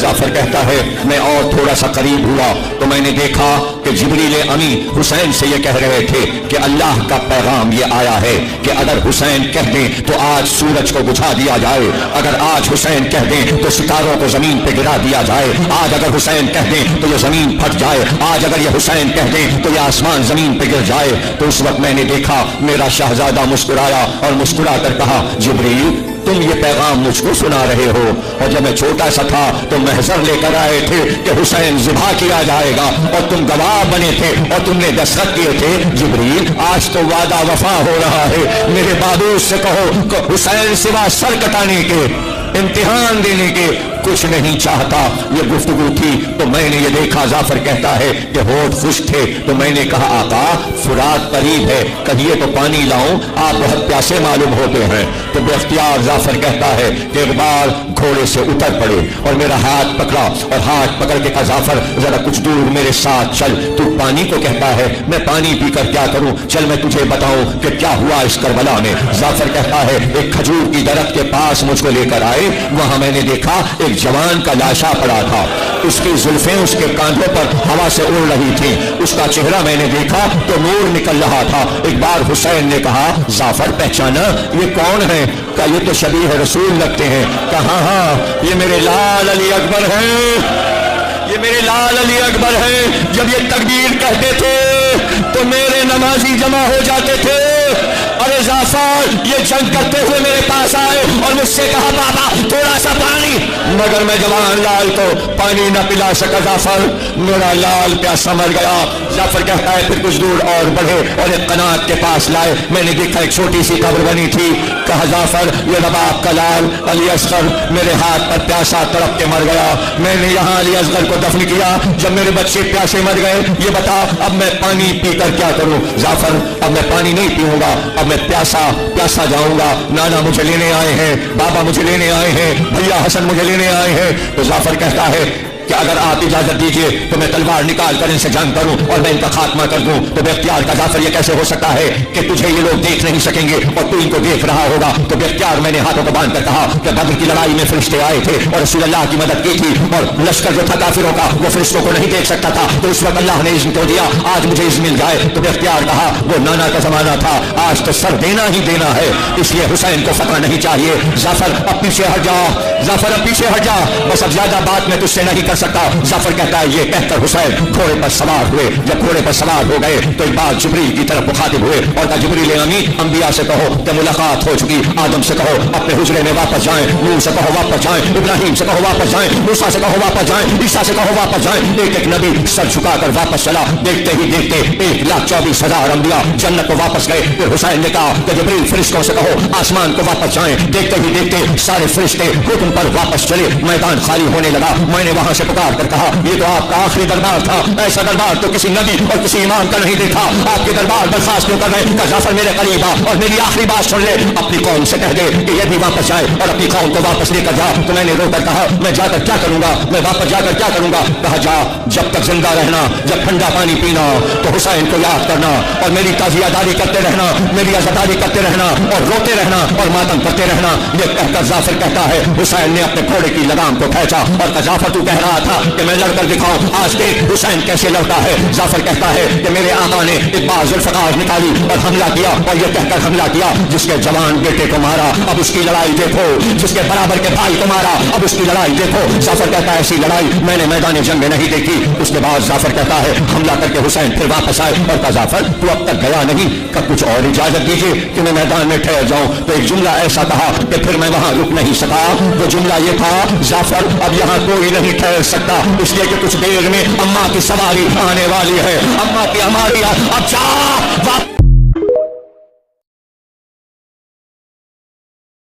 जाफर कहता है मैं और थोड़ा सा करीब हुआ तो मैंने देखा कि जिब्रील अमी हुसैन से ये कह रहे थे कि अल्लाह का पैगाम ये आया है कि अगर हुसैन कह दें तो आज सूरज को बुझा दिया जाए, अगर आज हुसैन कह दें तो सितारों को जमीन पे गिरा दिया जाए, आज अगर हुसैन कह दें तो ये जमीन फट जाए, आज अगर ये हुसैन कह दें तो ये आसमान जमीन पे गिर जाए। तो उस वक्त मैंने देखा मेरा शहजादा मुस्कुराया और मुस्कुरा कर कहा जिब्रील तुम ये पैगाम मुझको सुना रहे हो, और जब मैं छोटा सा था तो महजर लेकर आए थे कि हुसैन ज़िबा किया जाएगा और तुम गवाह बने थे और तुमने दस्तखत किए थे। जिब्रील आज तो वादा वफा हो रहा है, मेरे बाबू से कहो कि हुसैन सिवा सर कटाने के, इम्तिहान देने के कुछ नहीं चाहता। ये गुफ्तगू थी तो मैंने ये देखा, जाफर कहता है कि होठ खुश्क थे तो मैंने कहा आका फुरात करीब है, कहिए तो पानी लाऊं, आप बहुत प्यासे मालूम होते हैं। तो बेख्तियार जाफर कहता है कि एक बार घोड़े से उतर पड़े और मेरा हाथ पकड़ा और हाथ पकड़ के कहा जाफर जरा कुछ दूर मेरे साथ चल, तू पानी को कहता है मैं पानी पीकर क्या करूं, चल मैं तुझे बताऊं कि क्या हुआ इस करबला में। जाफर कहता है एक खजूर की दरख्त के पास मुझको लेकर आए, वहां मैंने देखा एक जवान का लाशा पड़ा था, उसकी जुल्फें उसके कांधों पर हवा से उड़ रही थी, उसका चेहरा मैंने देखा तो नूर निकल रहा था। एक बार हुसैन ने कहा जाफर पहचाना ये कौन है? कहा ये तो शबीह रसूल लगते हैं। कहा हाँ ये मेरे लाल अली अकबर हैं, ये मेरे लाल अली अकबर हैं। जब ये तकबीर कहते थे तो मेरे नमाजी जमा हो जाते थे। अरे जाफर ये जंग करते हुए मेरे पास आए और मुझसे कहा बाबा थोड़ा सा पानी, मगर मैं जवान लाल को पानी न पिला सका। जाफर मेरा लाल प्यासा मर गया। जाफर कहता है फिर कुछ दूर और बढ़े और एक कनात के पास लाए, मैंने देखा एक छोटी सी कब्र बनी थी। कहा जाफर ये रबाब का लाल अली असगर मेरे हाथ पर प्यासा तड़प के मर गया, मैंने यहाँ अली असगर को दफन किया। जब मेरे बच्चे प्यासे मर गए ये बता अब मैं पानी पीकर क्या करूं? जाफर अब मैं पानी नहीं पीऊंगा, अब मैं प्यासा जाऊंगा। नाना मुझे लेने आए हैं, बाबा मुझे लेने आए हैं, भैया हसन मुझे लेने आए हैं। तो जाफर कहता है कि अगर आप इजाजत दीजिए तो मैं तलवार निकाल कर इनसे जंग करूं और मैं इनका खात्मा कर दूं। तो बेख्तियार का जाफर ये कैसे हो सकता है कि तुझे ये लोग देख नहीं सकेंगे और तू इनको देख रहा होगा? तो बेख्तियार मैंने हाथों को बांध कर कहा कि बद्र की लड़ाई में फरिश्ते आए थे और रसूल अल्लाह की मदद की थी और लश्कर जो था काफिरों का वो फरिश्तों को नहीं देख सकता था, तो उस वक्त अल्लाह ने इज़्न को दिया, आज मुझे इज़्न मिल जाए। तो बेख्तियार कहा वो नाना का जमाना था, आज तो सर देना ही देना है, इसलिए हुसैन को फतह नहीं चाहिए। जाफर अब पीछे हट जा, जाफर अब पीछे हट जा, बस अब ज्यादा बात मैं तुझसे नहीं कर सकता। जाफर कहता है ये कहकर हुसैन घोड़े पर सवार हुए। जब घोड़े पर सवार हो गए तो एक बार जिब्रील की तरफ मुखातिब हुए और कहा जिब्रील अमी अंबिया से कहो कि मुलाकात हो चुकी, आदम से कहो अपने हुजरे में वापस जाएं, नूह से कहो वापस जाएं, इब्राहिम से कहो वापस जाएं, मूसा से कहो वापस जाएं, ईसा से कहो वापस जाएं। एक एक नबी सर झुकाकर वापस चला। देखते ही देखते 1,24,000 अंबिया जन्नत को वापस गए। फिर हुसैन ने कहा कि जिब्रील फरिश्तों से कहो आसमान को वापस जाएं। देखते ही देखते सारे फरिश्ते हुक्म पर वापस चले, मैदान खाली होने लगा। मैंने वहां से पुकार कर कहा ये तो आपका आखिरी दरबार था, ऐसा दरबार तो किसी नबी और किसी इमाम का नहीं देखा। आपके दरबार बर्खास्त क्यों कर रहे? जाफर मेरे करीब आ और मेरी आखिरी बात सुन ले, अपनी कौम से कह दे कि ये भी वापस जाए और अपनी कौम को वापस लेकर जा। तो मैंने रोकर कहा मैं जाकर क्या करूंगा, मैं वापस जाकर क्या करूंगा? कहा जा जब तक जिंदा रहना, जब ठंडा पानी पीना तो हुसैन को याद करना और मेरी ताजियादारी करते रहना, मेरी अज़ादारी करते रहना और रोते रहना और मातम करते रहना। ये कहकर जाफर कहता है हुसैन ने अपने घोड़े की लगाम को खींचा और जाफर तू कह रहा था कि मैं लड़कर दिखाऊं, आज देख हुसैन कैसे लड़ता है। जाफर कहता है कि मेरे आका ने एक बार जुल्फ़कार निकाली और हमला किया और ये कहकर हमला किया जिसके जवान बेटे को मारा अब उसकी लड़ाई देखो, जिसके बराबर के भाई को मारा अब उसकी लड़ाई देखो। जाफर कहता है ऐसी लड़ाई मैंने मैदान जंग में नहीं देखी। उसके बाद जाफर कहता है हमला करके हुसैन फिर वापस आए और कहा जाफर तू अब तक गया नहीं, कब कुछ और इजाजत दीजिए कि मैं मैदान में ठहर जाऊं। तो एक जुमला ऐसा कहा कि फिर मैं वहां रुक नहीं सका। वो जुमला ये था जाफर अब यहाँ कोई नहीं ठहर सकता, इसलिए कि कुछ देर में अम्मा की सवारी आने वाली है, अम्मा की हमारी अब जा